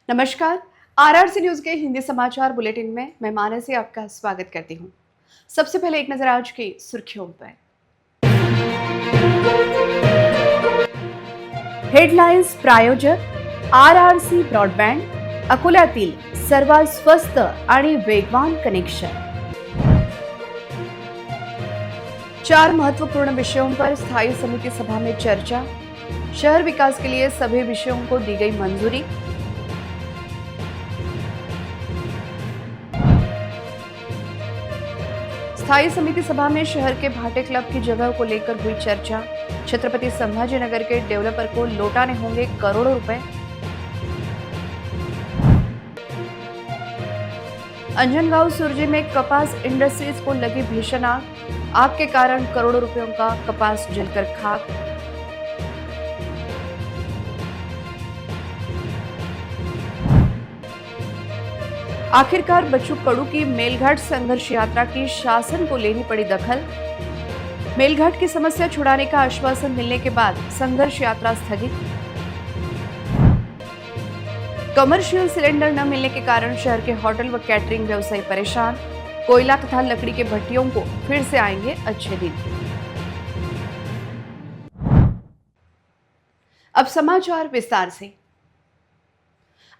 नमस्कार। RRC news के हिंदी समाचार बुलेटिन में मैं मानसी आपका स्वागत करती हूं। सबसे पहले एक नजर आज की सुर्खियों पर। हेडलाइन्स प्रायोजक आरआरसी ब्रॉडबँड, अकोल्यातील सर्वात स्वस्त आणि वेगवान कनेक्शन। 4 महत्वपूर्ण विषयों पर स्थायी समिति सभा में चर्चा। शहर विकास के लिए सभी विषयों को दी गई मंजूरी। स्थायी समिति सभा में शहर के भाटे क्लब की जगह को लेकर हुई चर्चा। छत्रपति संभाजीनगर के डेवलपर को लौटाने होंगे करोड़ों रुपए। अंजनगांव सुरजी में कपास इंडस्ट्रीज को लगी भीषण आग के कारण करोड़ों रुपयों का कपास जलकर खाक। आखिरकार बच्चू कडू की मेलघाट संघर्ष यात्रा की शासन को लेनी पड़ी दखल। मेलघाट की समस्या छुड़ाने का आश्वासन मिलने के बाद संघर्ष यात्रा स्थगित। कमर्शियल सिलेंडर न मिलने के कारण शहर के होटल व कैटरिंग व्यवसायी परेशान। कोयला तथा लकड़ी के भट्टियों को फिर से आएंगे अच्छे दिन। अब समाचार विस्तार से।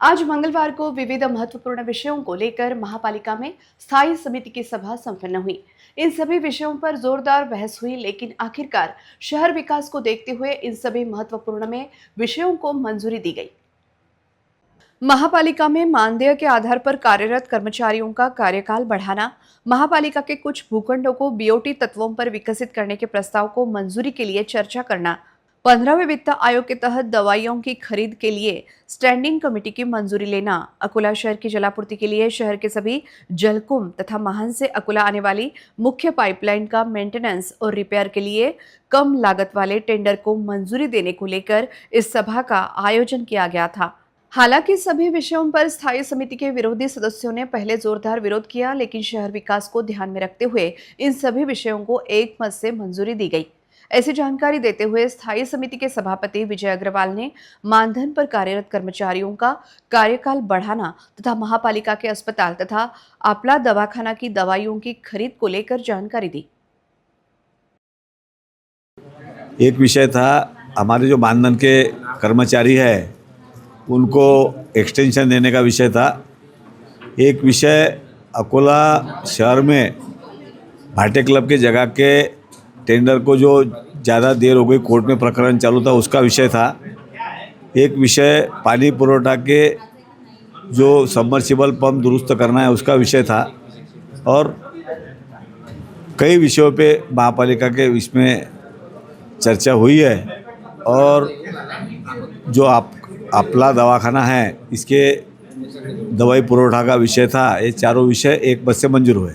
आज मंगलवार को विविध महत्वपूर्ण विषयों को लेकर महापालिका में स्थायी समिति की सभा संपन्न हुई। इन सभी विषयों पर जोरदार बहस हुई, लेकिन आखिरकार शहर विकास को देखते हुए इन सभी महत्वपूर्ण में विषयों को मंजूरी दी गई। महापालिका में मानदेय के आधार पर कार्यरत कर्मचारियों का कार्यकाल बढ़ाना, महापालिका के कुछ भूखंडों को बीओटी तत्वों पर विकसित करने के प्रस्ताव को मंजूरी के लिए चर्चा करना, 15वें वित्त आयोग के तहत दवाइयों की खरीद के लिए स्टैंडिंग कमेटी की मंजूरी लेना, अकोला शहर की जलापूर्ति के लिए शहर के सभी जलकुंभ तथा महान से अकोला आने वाली मुख्य पाइपलाइन का मेंटेनेंस और रिपेयर के लिए कम लागत वाले टेंडर को मंजूरी देने को लेकर इस सभा का आयोजन किया गया था। हालांकि सभी विषयों पर स्थायी समिति के विरोधी सदस्यों ने पहले जोरदार विरोध किया, लेकिन शहर विकास को ध्यान में रखते हुए इन सभी विषयों को एक मत से मंजूरी दी गई। ऐसी जानकारी देते हुए स्थायी समिति के सभापति विजय अग्रवाल ने मानधन पर कार्यरत कर्मचारियों का कार्यकाल बढ़ाना तथा महापालिका के अस्पताल तथा आपला दवाखाना की दवाइयों की खरीद को लेकर जानकारी दी। एक विषय था, हमारे जो मानधन के कर्मचारी है उनको एक्सटेंशन देने का विषय था। एक विषय अकोला शहर में भाटे क्लब के जगह के टेंडर को जो ज़्यादा देर हो गई कोर्ट में प्रकरण चालू था उसका विषय था। एक विषय पानी पुरवठा के जो सबमर्सिबल पंप दुरुस्त करना है उसका विषय था। और कई विषयों पे महापालिका के इसमें चर्चा हुई है। और जो आपला दवाखाना है इसके दवाई पुरवठा का विषय था। ये चारों विषय एक मत से मंजूर हुए।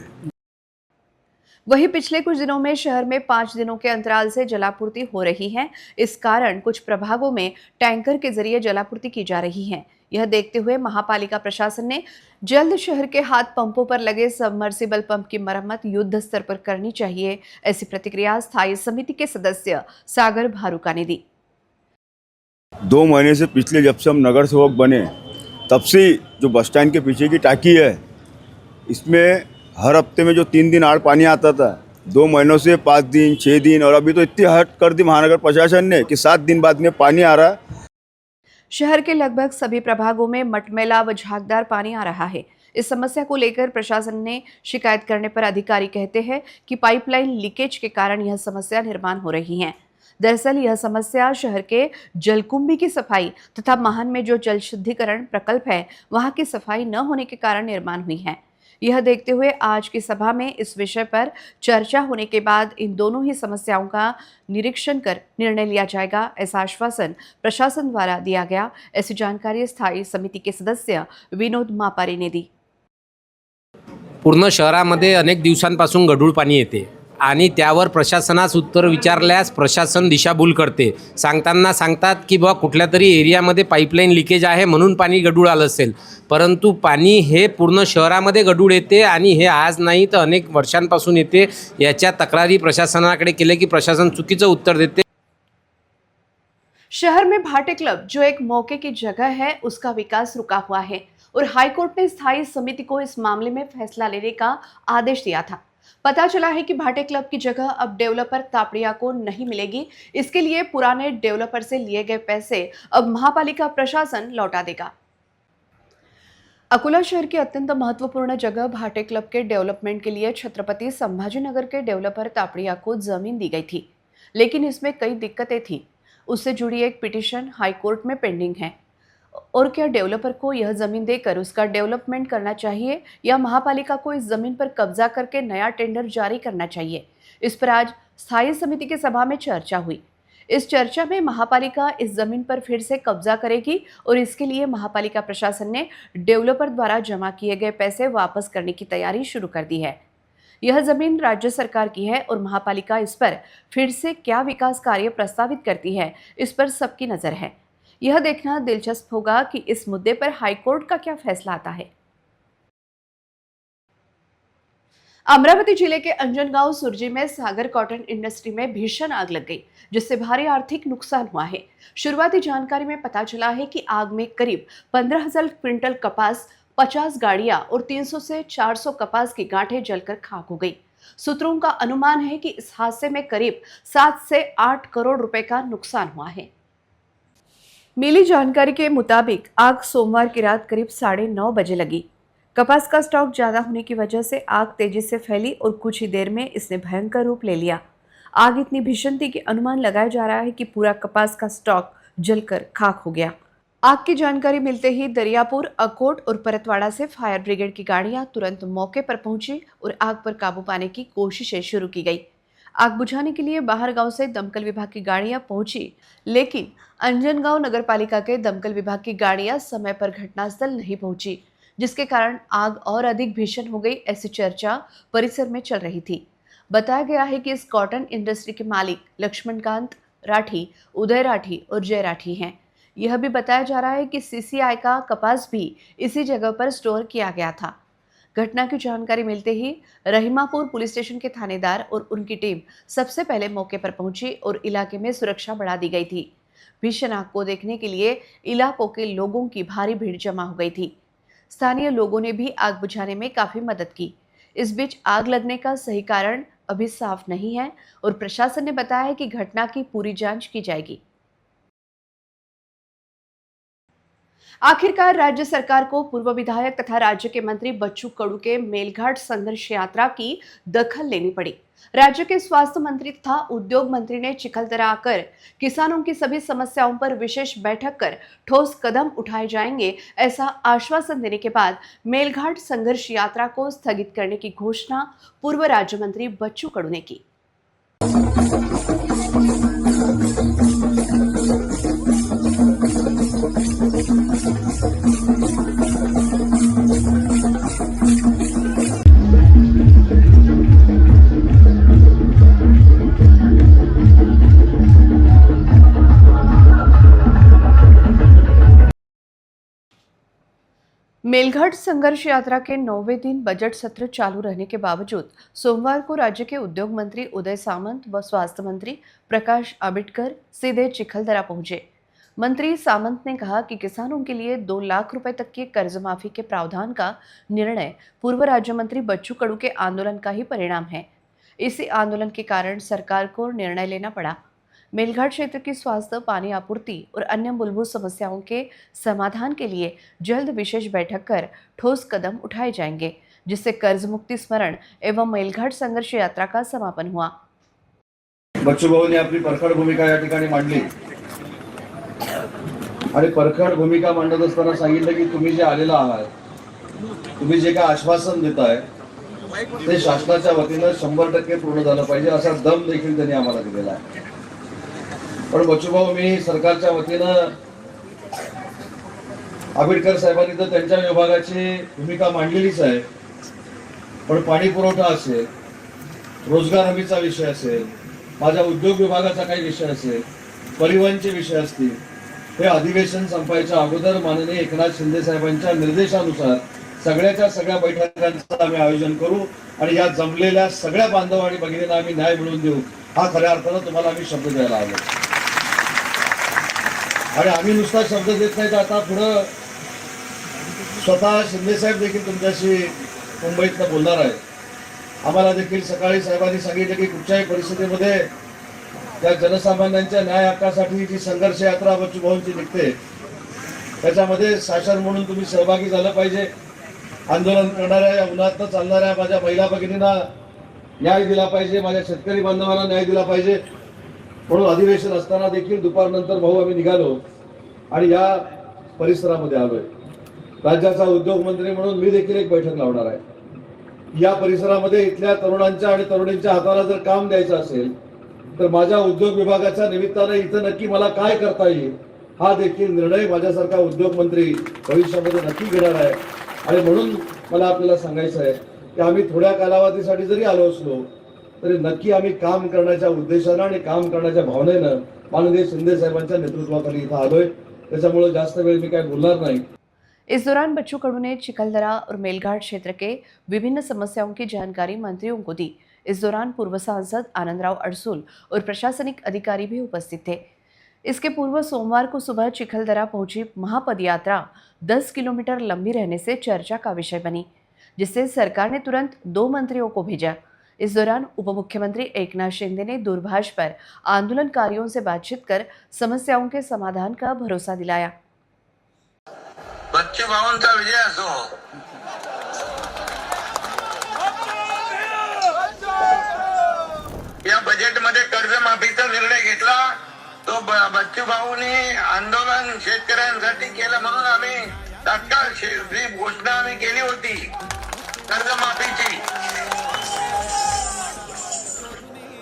वहीं पिछले कुछ दिनों में शहर में 5 दिनों के अंतराल से जलापूर्ति हो रही है। इस कारण कुछ प्रभागों में टैंकर के जरिए जलापूर्ति की जा रही है। यह देखते हुए महापालिका प्रशासन ने जल्द शहर के हाथ पंपों पर लगे सबमर्सिबल पंप की मरम्मत युद्ध स्तर पर करनी चाहिए। ऐसी प्रतिक्रिया स्थायी समिति के सदस्य सागर भारुका ने दी। 2 महीने से पिछले जब से हम नगर सेवक बने तब से जो बस स्टैंड के पीछे की टाकी है इसमें हर हफ्ते में जो 3 दिन आड़ पानी आता था, 2 महीनों से 5 दिन 6 दिन, और अभी तो इतनी हट कर दी महानगर प्रशासन ने कि 7 दिन बाद में पानी आ रहा है। शहर के लगभग सभी प्रभागों में मटमैला व झागदार पानी आ रहा है। इस समस्या को लेकर प्रशासन ने शिकायत करने पर अधिकारी कहते हैं कि पाइपलाइन लीकेज के कारण यह समस्या निर्माण हो रही है। दरअसल यह समस्या शहर के जलकुंभी की सफाई तथा महान में जो जल शुद्धिकरण प्रकल्प है वहां की सफाई न होने के कारण निर्माण हुई है। यह देखते हुए आज की सभा में इस विषय पर चर्चा होने के बाद इन दोनों ही समस्याओं का निरीक्षण कर निर्णय लिया जाएगा, ऐसा आश्वासन प्रशासन द्वारा दिया गया। ऐसी जानकारी स्थायी समिति के सदस्य विनोद मापारी ने दी। पूर्ण शहरामध्ये अनेक दिवसांपासून गढूळ पाणी येते आणि त्यावर प्रशासनास उत्तर विचारल्यास प्रशासन दिशाभूल करते। सांगताना सांगतात की बुवा कुठल्या तरी एरियामध्ये पाईपलाईन लिकेज आहे म्हणून पाणी गढूळ आलं असेल, परंतु पाणी हे पूर्ण शहरामध्ये गढूळ येते आणि हे आज नाही तर अनेक वर्षांपासून येते। याच्या तक्रारी प्रशासनाकडे केले की प्रशासन चुकीचं उत्तर देते। शहर में भाटे क्लब जो एक मौके की जगह है, उसका विकास रुका हुआ है और हाईकोर्ट ने स्थायी समिति को इस मामले में फैसला लेने का आदेश दिया था। पता चला है कि भाटे क्लब की जगह अब डेवलपर तापड़िया को नहीं मिलेगी। इसके लिए पुराने डेवलपर से लिए गए पैसे अब महापालिका प्रशासन लौटा देगा। अकोला शहर की अत्यंत महत्वपूर्ण जगह भाटे क्लब के डेवलपमेंट के लिए छत्रपति संभाजीनगर के डेवलपर तापड़िया को जमीन दी गई थी, लेकिन इसमें कई दिक्कतें थी। उससे जुड़ी एक पिटीशन हाईकोर्ट में पेंडिंग है। और क्या डेवलपर को यह जमीन देकर उसका डेवलपमेंट करना चाहिए या महापालिका को इस जमीन पर कब्जा करके नया टेंडर जारी करना चाहिए? इस पर आज स्थायी समिति की सभा में चर्चा हुई। इस चर्चा में महापालिका इस जमीन पर फिर से कब्जा करेगी और इसके लिए महापालिका प्रशासन ने डेवलपर द्वारा जमा किए गए पैसे वापस करने की तैयारी शुरू कर दी है। यह जमीन राज्य सरकार की है और महापालिका इस पर फिर से क्या विकास कार्य प्रस्तावित करती है, इस पर सबकी नजर है। यह देखना दिलचस्प होगा कि इस मुद्दे पर हाईकोर्ट का क्या फैसला आता है। अमरावती जिले के अंजनगांव सुरजी में सागर कॉटन इंडस्ट्री में भीषण आग लग गई, जिससे भारी आर्थिक नुकसान हुआ है। शुरुआती जानकारी में पता चला है कि आग में करीब 15,000 क्विंटल कपास, 50 गाड़ियां और 300 से 400 कपास की गांठें जलकर खाक हो गई। सूत्रों का अनुमान है कि इस हादसे में करीब 7 से 8 करोड़ रुपए का नुकसान हुआ है। मिली जानकारी के मुताबिक आग सोमवार की रात करीब 9:30 बजे लगी। कपास का स्टॉक ज्यादा होने की वजह से आग तेजी से फैली और कुछ ही देर में इसने भयंकर रूप ले लिया। आग इतनी भीषण थी कि अनुमान लगाया जा रहा है कि पूरा कपास का स्टॉक जलकर खाक हो गया। आग की जानकारी मिलते ही दरियापुर, अकोट और परतवाड़ा से फायर ब्रिगेड की गाड़ियां तुरंत मौके पर पहुंची और आग पर काबू पाने की कोशिशें शुरू की गई। आग बुझाने के लिए बाहर गांव से दमकल विभाग की गाड़ियां पहुंची, लेकिन अंजनगांव नगरपालिका के दमकल विभाग की गाड़ियां समय पर घटनास्थल नहीं पहुंची, जिसके कारण आग और अधिक भीषण हो गई, ऐसी चर्चा परिसर में चल रही थी। बताया गया है कि इस कॉटन इंडस्ट्री के मालिक लक्ष्मणकांत राठी, उदय राठी और जय राठी हैं। यह भी बताया जा रहा है कि सीसीआई का कपास भी इसी जगह पर स्टोर किया गया था। घटना की जानकारी मिलते ही रहीमापुर पुलिस स्टेशन के थानेदार और उनकी टीम सबसे पहले मौके पर पहुंची और इलाके में सुरक्षा बढ़ा दी गई थी। भीषण आग को देखने के लिए इलाकों के लोगों की भारी भीड़ जमा हो गई थी। स्थानीय लोगों ने भी आग बुझाने में काफी मदद की। इस बीच आग लगने का सही कारण अभी साफ नहीं है और प्रशासन ने बताया है कि घटना की पूरी जांच की जाएगी। आखिरकार राज्य सरकार को पूर्व विधायक तथा राज्य के मंत्री बच्चू कडू के मेलघाट संघर्ष यात्रा की दखल लेनी पड़ी। राज्य के स्वास्थ्य मंत्री तथा उद्योग मंत्री ने चिखलदरा आकर किसानों की सभी समस्याओं पर विशेष बैठक कर ठोस कदम उठाए जाएंगे, ऐसा आश्वासन देने के बाद मेलघाट संघर्ष यात्रा को स्थगित करने की घोषणा पूर्व राज्य मंत्री बच्चू कडू ने की। मेलघाट संघर्ष यात्रा के 9वें दिन बजट सत्र चालू रहने के बावजूद सोमवार को राज्य के उद्योग मंत्री उदय सामंत व स्वास्थ्य मंत्री प्रकाश आंबेडकर सीधे चिखलदरा पहुंचे। मंत्री सामंत ने कहा कि किसानों के लिए 2 लाख रुपए तक की कर्ज माफी के प्रावधान का निर्णय पूर्व राज्य मंत्री बच्चू कडू के आंदोलन का ही परिणाम है। इसी आंदोलन के कारण सरकार को निर्णय लेना पड़ा। मेलघाट क्षेत्र की स्वास्थ्य, पानी आपूर्ति और अन्य मूलभूत समस्याओं के समाधान के लिए जल्द विशेष बैठक कर ठोस कदम उठाए जाएंगे, जिससे कर्ज मुक्ति स्मरण एवं मेलघाट संघर्ष यात्रा का समापन हुआ। बच्चू भाऊंनी आपली परखड भूमिका या ठिकाणी मांडली आणि परखड भूमिका मांडत असताना सांगितलं की तुम्ही जे आलेला आहात, तुम्ही जे काय आश्वासन देताय ते शासनाच्या वतीनं 100% पूर्ण झालं पाहिजे, असा दम देखील त्यांनी आम्हाला दिलेला आहे। पण बच्चूभाऊ, मी सरकारच्या वतीनं आंबेडकर साहेबांनी तर त्यांच्या विभागाची भूमिका मांडलेलीच आहे, पण पाणी पुरवठा असेल, रोजगार हमीचा विषय असेल, माझ्या उद्योग विभागाचा काही विषय असेल, परिवहनचे विषय असतील, हे अधिवेशन संपायच्या अगोदर माननीय एकनाथ शिंदे साहेबांच्या निर्देशानुसार सगळ्याच्या सगळ्या बैठकांचं आम्ही आयोजन करू आणि या जमलेल्या सगळ्या बांधव आणि भगिनींना आम्ही न्याय मिळवून देऊ, हा खऱ्या अर्थानं तुम्हाला आम्ही शब्द द्यायला आलो। आणि आम्ही नुसता शब्द देत नाही तर आता पुढं स्वतः शिंदेसाहेब देखील तुमच्याशी मुंबईतनं बोलणार आहे. आम्हाला देखील सकाळी साहेबांनी सांगितलं की कुठच्याही परिस्थितीमध्ये त्या जनसामान्यांच्या न्याय हक्कासाठी जी संघर्ष यात्रा बच्चूभाऊंची निघते त्याच्यामध्ये शासन म्हणून तुम्ही सहभागी झालं पाहिजे. आंदोलन करणाऱ्या या उन्हातनं चालणाऱ्या माझ्या महिला भगिनींना न्याय दिला पाहिजे, माझ्या शेतकरी बांधवांना न्याय दिला पाहिजे. म्हणून अधिवेशन असताना देखील दुपारनंतर भाऊ आम्ही निघालो आणि या परिसरामध्ये आलोय. राज्याचा उद्योग मंत्री म्हणून मी देखील एक बैठक लावणार आहे. या परिसरामध्ये इथल्या तरुणांच्या आणि तरुणींच्या हाताला जर काम द्यायचं असेल तर माझ्या उद्योग विभागाच्या निमित्तानं इथं नक्की मला काय करता येईल हा देखील निर्णय माझ्यासारखा उद्योग मंत्री भविष्यामध्ये नक्की घेणार आहे. आणि म्हणून मला आपल्याला सांगायचं आहे की आम्ही थोड्या कालावधीसाठी जरी आलो असलो तरी नक्की आम्ही काम करण्याच्या उद्देशानं आणि काम करण्याच्या भावनेनं माननीय शिंदे साहेबांच्या नेतृत्वाखाली इथं आलोय. त्याच्यामुळे जास्त वेळ मी काय बोलणार नहीं. इस दौरान बच्चू कडू ने चिखलदरा और मेलघाट क्षेत्र के विभिन्न समस्याओं की जानकारी मंत्रियों को दी. इस दौरान पूर्व सांसद आनंदराव अडसूल और प्रशासनिक अधिकारी भी उपस्थित थे. इसके पूर्व सोमवार को सुबह चिखलदरा पहुंची महापद यात्रा 10 किलोमीटर लंबी रहने से चर्चा का विषय बनी, जिससे सरकार ने तुरंत 2 मंत्रियों को भेजा. इस दौरान उप मुख्यमंत्री एकनाथ शिंदे ने दूरभाष पर आंदोलनकारियों से बातचीत कर समस्याओं के समाधान का भरोसा दिलाया. बच्चू भाऊंचा विजय असो. या बजेटमध्ये कर्जमाफीचा निर्णय घेतला तो बच्चू भाऊनी आंदोलन शेतकऱ्यांसाठी केलं म्हणून आम्ही तात्काळ जी घोषणा आम्ही केली होती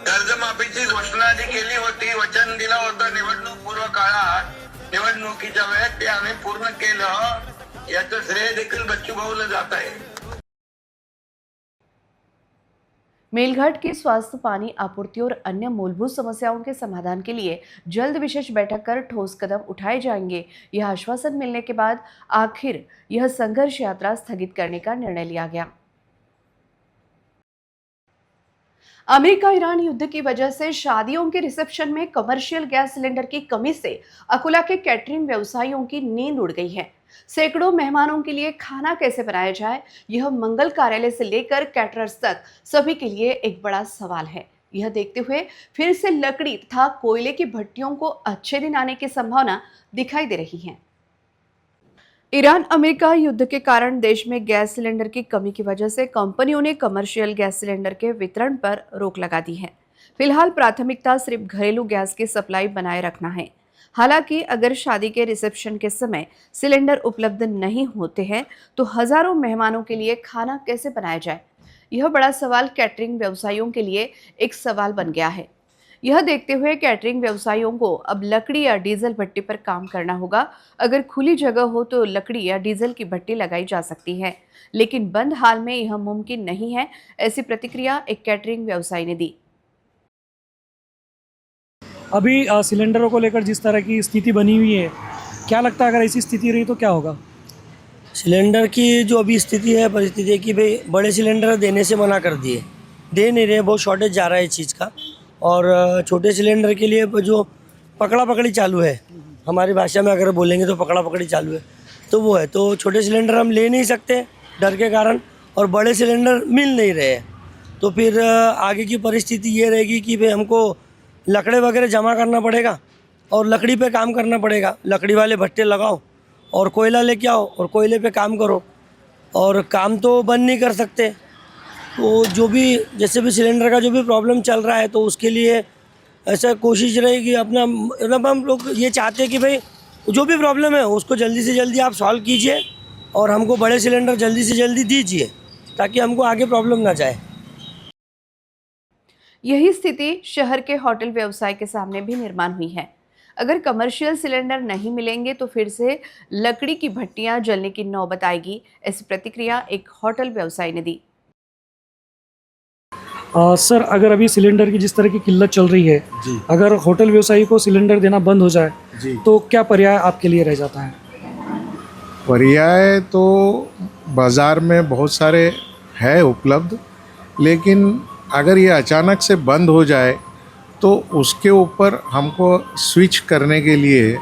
कर्जमाफीची घोषणा जी केली होती, वचन दिलं होतं निवडणूक पूर्व काळात, निवडणुकीच्या वेळेत ते आम्ही पूर्ण केलं. याचं श्रेय देखील बच्चू भाऊला जात आहे. मेलघाट की स्वास्थ्य, पानी आपूर्ति और अन्य मूलभूत समस्याओं के समाधान के लिए जल्द विशेष बैठक कर ठोस कदम उठाए जाएंगे, यह आश्वासन मिलने के बाद आखिर यह संघर्ष यात्रा स्थगित करने का निर्णय लिया गया. अमेरिका ईरान युद्ध की वजह से शादियों के रिसेप्शन में कमर्शियल गैस सिलेंडर की कमी से अकोला के कैटरिंग व्यवसायियों की नींद उड़ गई है. सैकड़ों मेहमानों के लिए खाना कैसे बनाया जाए, यह मंगल कार्यालय से लेकर कैटरर्स तक सभी के लिए एक बड़ा सवाल है. यह देखते हुए फिर से लकड़ी तथा कोयले की भट्टियों को अच्छे दिन आने की संभावना दिखाई दे रही है. ईरान अमेरिका युद्ध के कारण देश में गैस सिलेंडर की कमी की वजह से कंपनियों ने कमर्शियल गैस सिलेंडर के वितरण पर रोक लगा दी है. फिलहाल प्राथमिकता सिर्फ घरेलू गैस की सप्लाई बनाए रखना है. हालांकि अगर शादी के रिसेप्शन के समय सिलेंडर उपलब्ध नहीं होते हैं तो हजारों मेहमानों के लिए खाना कैसे बनाया जाए, यह बड़ा सवाल कैटरिंग व्यवसायियों के लिए एक सवाल बन गया है. यह देखते हुए कैटरिंग व्यवसायियों को अब लकड़ी या डीजल भट्टी पर काम करना होगा. अगर खुली जगह हो तो लकड़ी या डीजल की भट्टी लगाई जा सकती है, लेकिन बंद हाल में यह मुमकिन नहीं है, ऐसी प्रतिक्रिया एक कैटरिंग व्यवसायी ने दी. अभी सिलेंडरों को लेकर जिस तरह की स्थिति बनी हुई है, क्या लगता है अगर ऐसी स्थिति रही तो क्या होगा? सिलेंडर की जो अभी स्थिति है, परिस्थिति है कि भाई बड़े सिलेंडर देने से मना कर दिए, दे नहीं रहे, बहुत शॉर्टेज जा रहा है इस चीज़ का. और छोटे सिलेंडर के लिए जो पकड़ा पकड़ी चालू है, हमारी भाषा में अगर बोलेंगे तो पकड़ा पकड़ी चालू है, तो वो है. तो छोटे सिलेंडर हम ले नहीं सकते डर के कारण, और बड़े सिलेंडर मिल नहीं रहे हैं. तो फिर आगे की परिस्थिति ये रहेगी कि भाई हमको लकड़े वगैरह जमा करना पड़ेगा और लकड़ी पे काम करना पड़ेगा. लकड़ी वाले भट्टे लगाओ और कोयला लेके आओ और कोयले पे काम करो, और काम तो बंद नहीं कर सकते. तो जो भी जैसे भी सिलेंडर का जो भी प्रॉब्लम चल रहा है, तो उसके लिए ऐसा कोशिश रहेगी अपना, मतलब हम लोग ये चाहते हैं कि भाई जो भी प्रॉब्लम है उसको जल्दी से जल्दी आप सॉल्व कीजिए और हमको बड़े सिलेंडर जल्दी से जल्दी दीजिए ताकि हमको आगे प्रॉब्लम ना जाए. यही स्थिति शहर के होटल व्यवसाय के सामने भी निर्माण हुई है. अगर कमर्शियल सिलेंडर नहीं मिलेंगे तो फिर से लकड़ी की भट्टियां जलने की नौबत आएगी, ऐसी प्रतिक्रिया एक होटल व्यवसायी ने दी. सर, अगर अभी सिलेंडर की जिस तरह की किल्लत चल रही है जी, अगर होटल व्यवसायी को सिलेंडर देना बंद हो जाए जी, तो क्या पर्याय आपके लिए रह जाता है? पर्याय तो बाज़ार में बहुत सारे है उपलब्ध, लेकिन अगर ये अचानक से बंद हो जाए तो उसके ऊपर हमको स्विच करने के लिए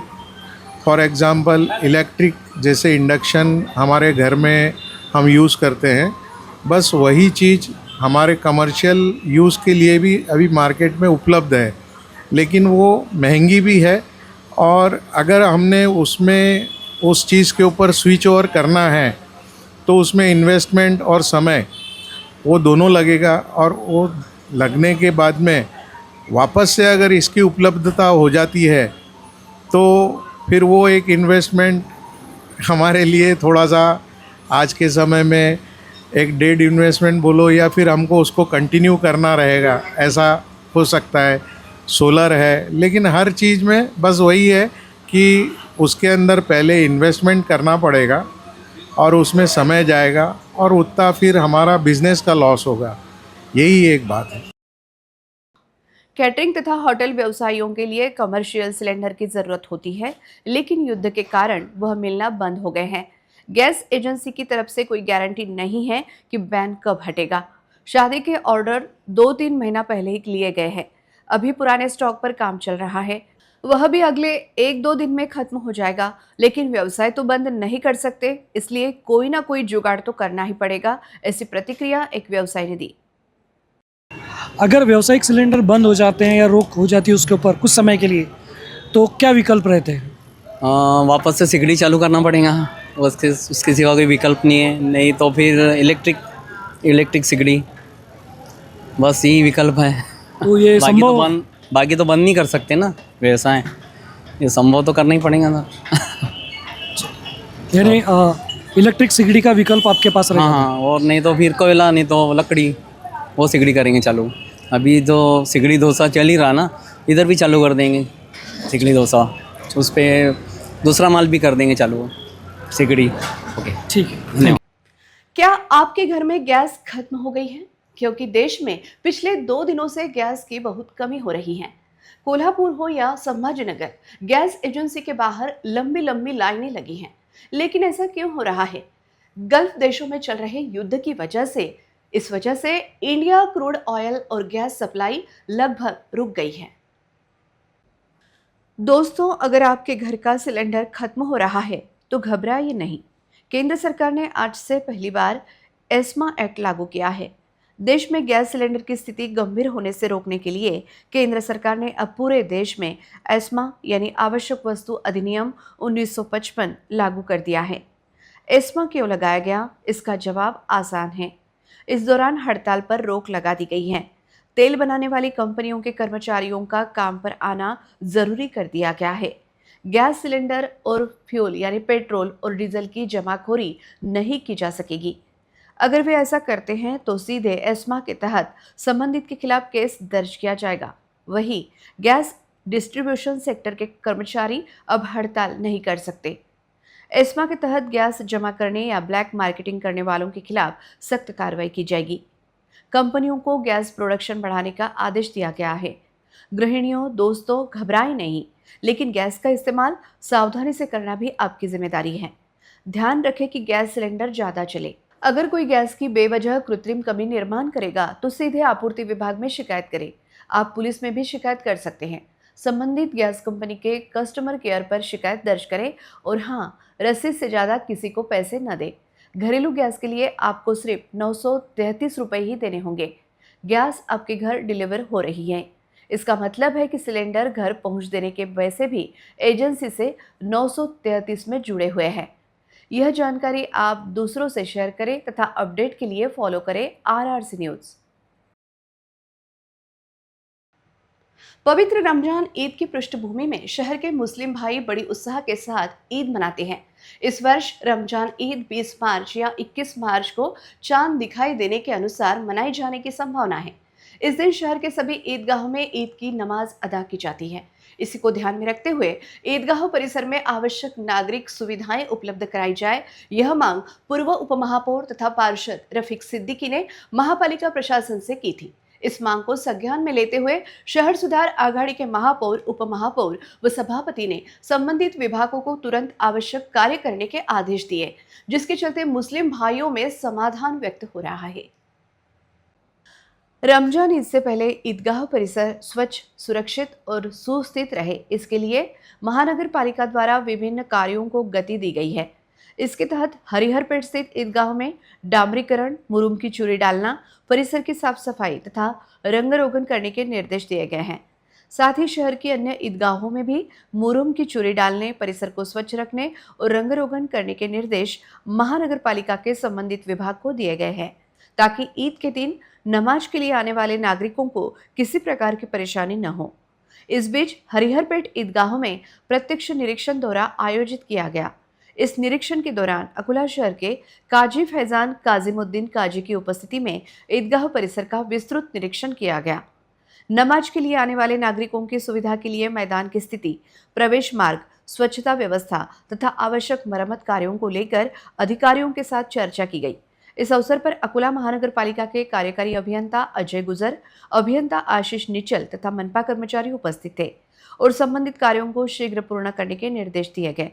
फॉर एग्ज़ाम्पल इलेक्ट्रिक जैसे इंडक्शन हमारे घर में हम यूज़ करते हैं, बस वही चीज़ हमारे कमर्शियल यूज़ के लिए भी अभी मार्केट में उपलब्ध है, लेकिन वो महंगी भी है। और अगर हमने उसमें उस चीज़ के ऊपर स्विच ओवर करना है तो उसमें इन्वेस्टमेंट और समय वो दोनों लगेगा, और वो लगने के बाद में वापस से अगर इसकी उपलब्धता हो जाती है तो फिर वो एक इन्वेस्टमेंट हमारे लिए थोड़ा सा आज के समय में एक डेड इन्वेस्टमेंट बोलो या फिर हमको उसको कंटिन्यू करना रहेगा, ऐसा हो सकता है। सोलर है, लेकिन हर चीज़ में बस वही है कि उसके अंदर पहले इन्वेस्टमेंट करना पड़ेगा और उसमें समय जाएगा और उतना फिर हमारा बिजनेस का लॉस होगा, यही एक बात है। कैटरिंग तथा होटल व्यवसायियों के लिए कमर्शियल सिलेंडर की जरूरत होती है, लेकिन युद्ध के कारण वह मिलना बंद हो गए हैं। गैस एजेंसी की तरफ से कोई गारंटी नहीं है कि बैन कब हटेगा। शादी के ऑर्डर 2-3 महीना पहले ही लिए गए हैं। अभी पुराने स्टॉक पर काम चल रहा है, वह भी अगले 1-2 दिन में खत्म हो जाएगा। लेकिन व्यवसाय तो बंद नहीं कर सकते, इसलिए कोई ना कोई जुगाड़ तो करना ही पड़ेगा, ऐसी प्रतिक्रिया एक व्यवसायी ने दी। अगर व्यावसायिक सिलेंडर बंद हो जाते हैं या रोक हो जाती है उसके ऊपर कुछ समय के लिए, तो क्या विकल्प रहते हैं? वापस से सिगड़ी चालू करना पड़ेगा, उसके सिवा कोई विकल्प नहीं है। नहीं तो फिर इलेक्ट्रिक सिगड़ी, बस यही विकल्प है। तो ये संभव बाकी तो बंद नहीं कर सकते ना व्यवसाय, ये संभव तो करना ही पड़ेगा ना। यानी इलेक्ट्रिक सिगड़ी का विकल्प आपके पास रहेगा? हाँ, और नहीं तो फिर कोयला, नहीं तो लकड़ी, वो सिगड़ी करेंगे चालू। अभी जो सिगड़ी डोसा चल ही रहा ना, इधर भी चालू कर देंगे सिगड़ी डोसा, उस पर दूसरा माल भी कर देंगे चालू सिगड़ी। ओके, ठीक है, धन्यवाद। क्या आपके घर में गैस खत्म हो गई है? क्योंकि देश में पिछले 2 दिनों से गैस की बहुत कमी हो रही है। कोल्हापुर हो या संभाजीनगर, गैस एजेंसी के बाहर लंबी लंबी लाइनें लगी हैं। लेकिन ऐसा क्यों हो रहा है? गल्फ देशों में चल रहे युद्ध की वजह से, इस वजह से इंडिया क्रूड ऑयल और गैस सप्लाई लगभग रुक गई है। दोस्तों, अगर आपके घर का सिलेंडर खत्म हो रहा है तो घबराइए नहीं। केंद्र सरकार ने आज से पहली बार एस्मा एक्ट लागू किया है। देश में गैस सिलेंडर की स्थिति गंभीर होने से रोकने के लिए केंद्र सरकार ने अब पूरे देश में एस्मा यानी आवश्यक वस्तु अधिनियम 1955 लागू कर दिया है। एस्मा क्यों लगाया गया? इसका जवाब आसान है। इस दौरान हड़ताल पर रोक लगा दी गई है। तेल बनाने वाली कंपनियों के कर्मचारियों का काम पर आना जरूरी कर दिया गया है। गैस सिलेंडर और फ्यूल यानी पेट्रोल और डीजल की जमाखोरी नहीं की जा सकेगी। अगर वे ऐसा करते हैं तो सीधे एस्मा के तहत संबंधित के खिलाफ केस दर्ज किया जाएगा। वहीं गैस डिस्ट्रीब्यूशन सेक्टर के कर्मचारी अब हड़ताल नहीं कर सकते। एस्मा के तहत गैस जमा करने या ब्लैक मार्केटिंग करने वालों के खिलाफ सख्त कार्रवाई की जाएगी। कंपनियों को गैस प्रोडक्शन बढ़ाने का आदेश दिया गया है। गृहिणियों, दोस्तों, घबराएं नहीं, लेकिन गैस का इस्तेमाल सावधानी से करना भी आपकी जिम्मेदारी है। ध्यान रखें कि गैस सिलेंडर ज़्यादा चले। अगर कोई गैस की बेवजह कृत्रिम कमी निर्माण करेगा तो सीधे आपूर्ति विभाग में शिकायत करें। आप पुलिस में भी शिकायत कर सकते हैं। संबंधित गैस कंपनी के कस्टमर केयर पर शिकायत दर्ज करें और हाँ, रसीद से ज़्यादा किसी को पैसे न दें। घरेलू गैस के लिए आपको सिर्फ 933 रुपये ही देने होंगे। गैस आपके घर डिलीवर हो रही है, इसका मतलब है कि सिलेंडर घर पहुंच देने के पैसे भी एजेंसी से 933 में जुड़े हुए हैं। यह जानकारी आप दूसरों से शेयर करें तथा अपडेट के लिए फॉलो करें RRC न्यूज़। पवित्र रमजान ईद की पृष्ठभूमि में शहर के मुस्लिम भाई बड़ी उत्साह के साथ ईद मनाते हैं। इस वर्ष रमजान ईद 20 मार्च या 21 मार्च को चांद दिखाई देने के अनुसार मनाई जाने की संभावना है। इस दिन शहर के सभी ईदगाहों में ईद की नमाज अदा की जाती है। इसी को ध्यान में रखते हुए ईदगाह परिसर में आवश्यक नागरिक सुविधाएं उपलब्ध कराई जाए, यह मांग पूर्व उपमहापौर तथा पार्षद रफीक सिद्दीकी ने महापालिका प्रशासन से की थी। इस मांग को संज्ञान में लेते हुए शहर सुधार आघाड़ी के महापौर, उपमहापौर व सभापति ने संबंधित विभागों को तुरंत आवश्यक कार्य करने के आदेश दिए, जिसके चलते मुस्लिम भाइयों में समाधान व्यक्त हो रहा है। रमजान ईद से पहले ईदगाह परिसर स्वच्छ, सुरक्षित और सुस्थित रहे, इसके लिए महानगर पालिका द्वारा विभिन्न कार्यों को गति दी गई है। इसके तहत हरिहरपेट स्थित ईदगाह में डामरीकरण, मुरुम की चूरी डालना, परिसर की साफ सफाई तथा रंग रोगन करने के निर्देश दिए गए हैं। साथ ही शहर की अन्य ईदगाहों में भी मुरुम की चूरी डालने, परिसर को स्वच्छ रखने और रंग रोगन करने के निर्देश महानगर पालिका के संबंधित विभाग को दिए गए हैं, ताकि ईद के दिन नमाज के लिए आने वाले नागरिकों को किसी प्रकार की परेशानी न हो। इस बीच हरिहरपेट ईदगाहों में प्रत्यक्ष निरीक्षण दौरा आयोजित किया गया। इस निरीक्षण के दौरान अकोला शहर के काजी फैजान काजिमुद्दीन काजी की उपस्थिति में ईदगाह परिसर का विस्तृत निरीक्षण किया गया। नमाज के लिए आने वाले नागरिकों की सुविधा के लिए मैदान की स्थिति, प्रवेश मार्ग, स्वच्छता व्यवस्था तथा आवश्यक मरम्मत कार्यों को लेकर अधिकारियों के साथ चर्चा की गई। इस अवसर पर अकोला महानगर पालिका के कार्यकारी अभियंता अजय गुजर, अभियंता आशीष निचल तथा मनपा कर्मचारी उपस्थित थे और संबंधित कार्यों को शीघ्र पूर्ण करने के निर्देश दिए गए।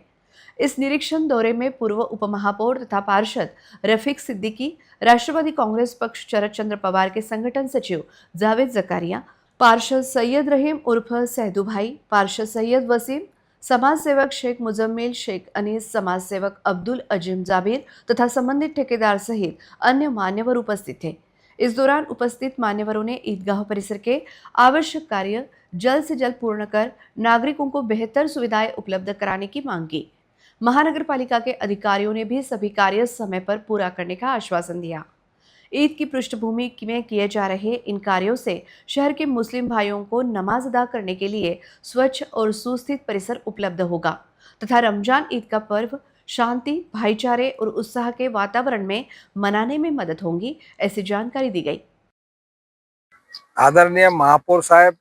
इस निरीक्षण दौरे में पूर्व उपमहापौर तथा पार्षद रफीक सिद्दीकी, राष्ट्रवादी कांग्रेस पक्ष शरद चंद्र पवार के संगठन सचिव जावेद जकारिया, पार्षद सैयद रहीम उर्फ सहदू भाई, पार्षद सैयद वसीम, समाज सेवक शेख मुजम्मिल, शेख अनीस, समाज सेवक अब्दुल अजीम जाबिर तथा संबंधित ठेकेदार सहित अन्य मान्यवर उपस्थित थे। इस दौरान उपस्थित मान्यवरों ने ईदगाह परिसर के आवश्यक कार्य जल्द से जल्द पूर्ण कर नागरिकों को बेहतर सुविधाएं उपलब्ध कराने की मांग की। महानगर पालिका के अधिकारियों ने भी सभी कार्य समय पर पूरा करने का आश्वासन दिया। ईद की पृष्ठभूमि में किए जा रहे इन कार्यों से शहर के मुस्लिम भाइयों को नमाज अदा करने के लिए स्वच्छ और सुस्थित परिसर उपलब्ध होगा तथा रमजान ईद का पर्व शांति, भाईचारे और उत्साह के वातावरण में मनाने में मदद होगी, ऐसी जानकारी दी गई। आदरणीय महापौर साहब,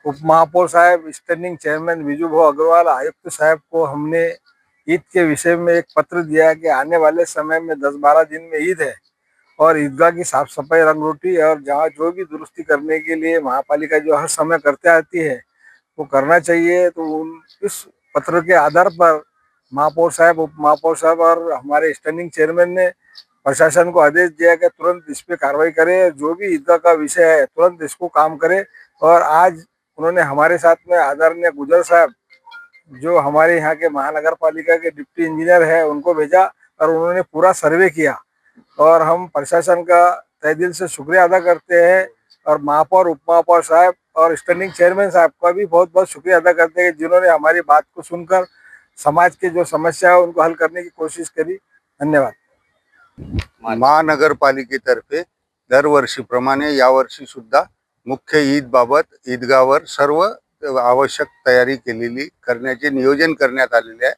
उप महापौर साहब, स्टैंडिंग चेयरमैन विजू भाऊ अग्रवाल, आयुक्त साहब को हमने ईद के विषय में एक पत्र दिया है कि आने वाले समय में 10-12 दिन में ईद है और ईदगाह की साफ सफाई, रंगरोटी और जहाँ जो भी दुरुस्ती करने के लिए महापालिका जो हर समय करते आती है वो करना चाहिए। तो इस पत्र के आधार पर महापौर साहब, उप महापौर साहब और हमारे स्टैंडिंग चेयरमैन ने प्रशासन को आदेश दिया कि तुरंत इस पे कार्रवाई करे, जो भी ईदगाह का विषय है तुरंत इसको काम करे। और आज उन्होंने हमारे साथ में आदरणीय गुजर साहब, जो हमारे यहाँ के महानगर पालिका के डिप्टी इंजीनियर है, उनको भेजा और उन्होंने पूरा सर्वे किया और हम प्रशासन का तहे दिल से शुक्रिया अदा करते हैं। और महापौर, उप महापौर साहब और स्टैंडिंग चेयरमैन साहब का भी बहुत बहुत शुक्रिया अदा करते हैं, जिन्होंने हमारी बात को सुनकर समाज की जो समस्या है उनको हल करने की कोशिश करी। धन्यवाद। महानगरपालिकेतर्फे दरवर्षीप्रमाणे यावर्षी सुद्धा मुख्य ईद बाबत ईदगाहवर सर्व आवश्यक तयारी केलेली करण्याचे नियोजन करण्यात आलेले आहे।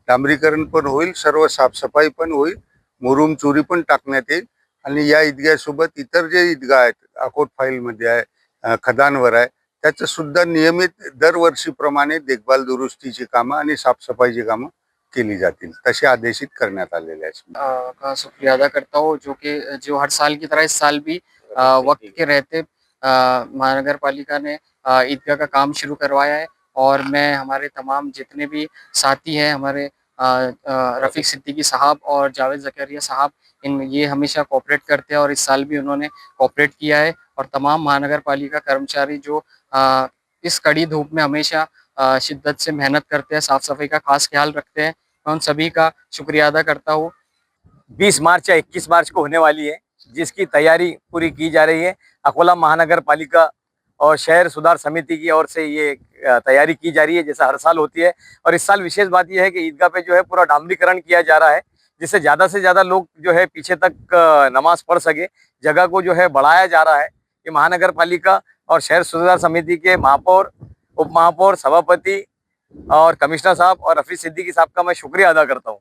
डांबरीकरण पण होईल, सर्व साफसफाई पण होईल, मुरुम चुरी पण टाकण्यात येईल आणि या ईदगाहसोबत इतर जे ईदगाह आहेत, अकोट फाईलमध्ये आहे, खदानवर आहे, त्याचं सुद्धा नियमित दरवर्षीप्रमाणे देखभाल, दुरुस्तीची कामं आणि साफसफाईची कामं केली जातील, तसे आदेशित करण्यात आलेले आहेत। का शुक्रिया अदा करता हूँ, जो हर साल की तरह इस साल भी वक्त के रहते महानगर पालिका ने ईदगाह का काम शुरू करवाया है। और मैं हमारे तमाम जितने भी साथी हैं, हमारे रफ़ीक सिद्दीकी साहब और जावेद ज़करिया साहब, ये हमेशा कोऑपरेट करते हैं और इस साल भी उन्होंने कोऑपरेट किया है। और तमाम महानगर पालिका कर्मचारी जो इस कड़ी धूप में हमेशा शिद्दत से मेहनत करते हैं, साफ़ सफाई का खास ख्याल रखते हैं, मैं उन सभी का शुक्रिया अदा करता हूँ। 20 मार्च या 21 मार्च को होने वाली है, जिसकी तैयारी पूरी की जा रही है। अकोला महानगर पालिका और शहर सुधार समिति की ओर से ये तैयारी की जा रही है, जैसा हर साल होती है। और इस साल विशेष बात यह है कि ईदगाह पे जो है पूरा डामरीकरण किया जा रहा है, जिससे ज़्यादा से ज़्यादा लोग जो है पीछे तक नमाज पढ़ सके। जगह को जो है बढ़ाया जा रहा है। ये महानगर पालिका और शहर सुधार समिति के महापौर, उप महापौर, सभापति और कमिश्नर साहब और रफ़ीक सिद्दीकी साहब का मैं शुक्रिया अदा करता हूँ।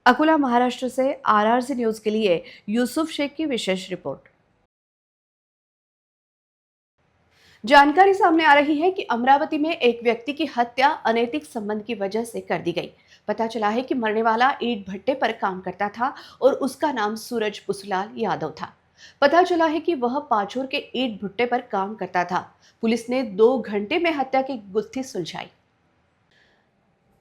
अकोला महाराष्ट्र से RRC न्यूज के लिए यूसुफ शेख की विशेष रिपोर्ट। जानकारी सामने आ रही है कि अमरावती में एक व्यक्ति की हत्या अनैतिक संबंध की वजह से कर दी गई। पता चला है कि मरने वाला ईंट भट्टे पर काम करता था और उसका नाम सूरज पुसलाल यादव था। पता चला है कि वह पाचोर के ईंट भट्टे पर काम करता था। पुलिस ने 2 घंटे में हत्या की गुत्थी सुलझाई।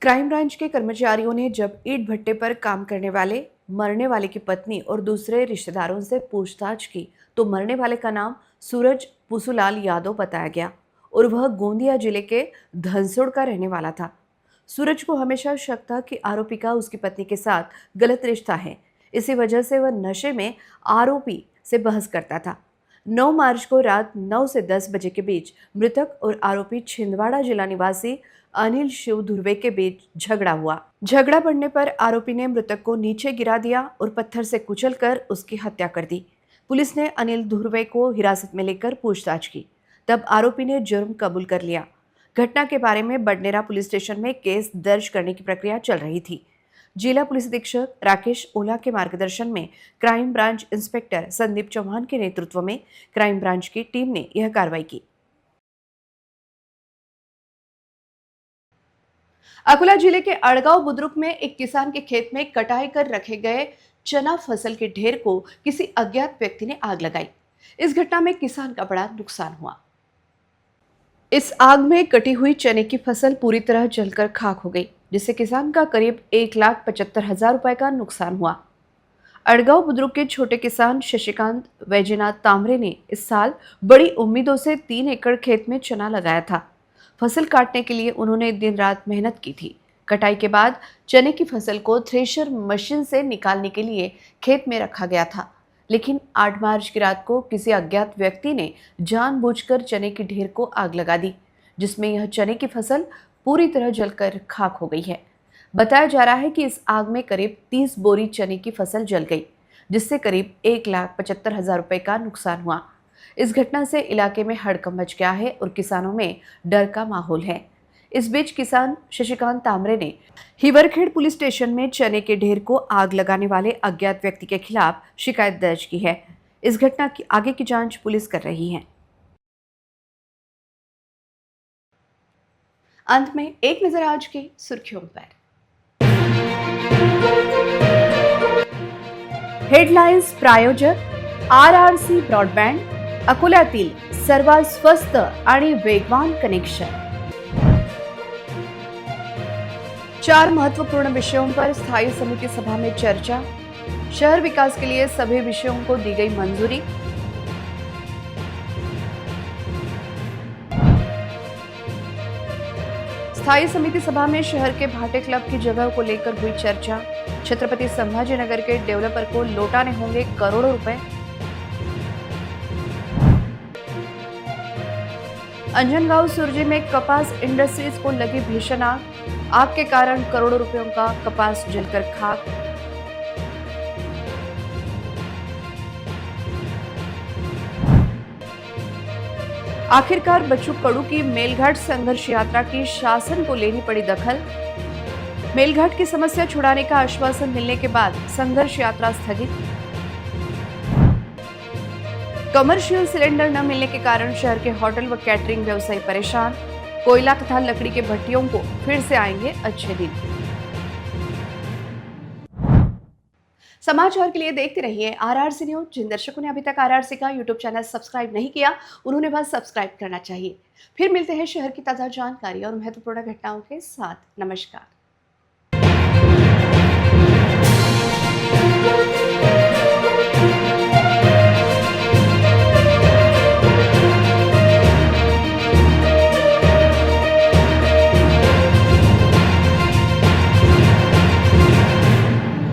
क्राइम ब्रांच के कर्मचारियों ने जब ईंट भट्टे पर काम करने वाले मरने वाले की पत्नी और दूसरे रिश्तेदारों से पूछताछ की तो मरने वाले का नाम सूरज पुसुलाल यादव बताया गया और वह गोंदिया जिले के धनसोड़ का रहने वाला था। सूरज को हमेशा शक था कि आरोपी का उसकी पत्नी के साथ गलत रिश्ता है। इसी वजह से वह नशे में आरोपी से बहस करता था। 9 मार्च को रात 9 से 10 बजे के बीच मृतक और आरोपी छिंदवाड़ा जिला निवासी अनिल शिव धुर्वे के बीच झगड़ा हुआ। झगड़ा बढ़ने पर आरोपी ने मृतक को नीचे गिरा दिया और पत्थर से कुचलकर उसकी हत्या कर दी। पुलिस ने अनिल धुर्वे को हिरासत में लेकर पूछताछ की, तब आरोपी ने जुर्म कबूल कर लिया। घटना के बारे में बडनेरा पुलिस स्टेशन में केस दर्ज करने की प्रक्रिया चल रही थी। जिला पुलिस अधीक्षक राकेश ओला के मार्गदर्शन में crime branch inspector Sandeep Chauhan के नेतृत्व में क्राइम ब्रांच की टीम ने यह कार्रवाई की। अकोला जिले के अड़गांव बुद्रुक में एक किसान के खेत में कटाई कर रखे गए चना फसल के ढेर को किसी अज्ञात व्यक्ति ने आग लगाई। इस घटना में किसान का बड़ा नुकसान हुआ। इस आग में कटी हुई चने की फसल पूरी तरह जलकर खाक हो गई, जिससे किसान का करीब 1,75,000 रुपए का नुकसान हुआ। अड़गांव बुद्रुक के छोटे किसान शशिकांत वैजनाथ तामरे ने इस साल बड़ी उम्मीदों से 3 एकड़ खेत में चना लगाया था। फसल काटने के लिए उन्होंने दिन रात मेहनत की थी। कटाई के बाद चने की फसल को थ्रेशर मशीन से निकालने के लिए खेत में रखा गया था, लेकिन 8 मार्च की रात को किसी अज्ञात व्यक्ति ने जानबूझकर चने की ढेर को आग लगा दी, जिसमें यह चने की फसल पूरी तरह जलकर खाक हो गई है। बताया जा रहा है कि इस आग में करीब 30 बोरी चने की फसल जल गई, जिससे करीब 1,75,000 रुपए का नुकसान हुआ। इस घटना से इलाके में हड़कंप मच गया है और किसानों में डर का माहौल है। इस बीच किसान शशिकांत तामरे ने हिवरखेड़ पुलिस स्टेशन में चने के ढेर को आग लगाने वाले अज्ञात व्यक्ति के खिलाफ शिकायत दर्ज की है। इस घटना की आगे की जांच पुलिस कर रही है। अंत में एक नजर आज की सुर्खियों पर। हेडलाइन्स प्रायोजक RRC ब्रॉडबँड, अकोल्यातील सर्वात स्वस्त आणि वेगवान कनेक्शन। 4 महत्वपूर्ण विषयों पर स्थायी समिति सभा में चर्चा। शहर विकास के लिए सभी विषयों को दी गई मंजूरी। स्थायी समिति सभा में शहर के भाटे क्लब की जगह को लेकर हुई चर्चा। छत्रपति संभाजीनगर के डेवलपर को लौटाने होंगे करोड़ों रुपए। अंजनगांव सुरजी में कपास इंडस्ट्रीज को लगी भीषण आग के कारण करोड़ों रुपयों का कपास जलकर खाक। आखिरकार बच्चू कडू की मेलघाट संघर्ष यात्रा की शासन को लेनी पड़ी दखल। मेलघाट की समस्या छुड़ाने का आश्वासन मिलने के बाद संघर्ष यात्रा स्थगित। कमर्शियल सिलेंडर न मिलने के कारण शहर के होटल व कैटरिंग व्यवसायी परेशान। कोयला तथा लकड़ी के भट्टियों को फिर से आएंगे अच्छे दिन। समाचार के लिए देखते रहिए RRC न्यूज। जिन दर्शकों ने अभी तक RRC का YouTube चैनल सब्सक्राइब नहीं किया, उन्होंने बस सब्सक्राइब करना चाहिए। फिर मिलते हैं शहर की ताजा जानकारी और महत्वपूर्ण घटनाओं के साथ। नमस्कार।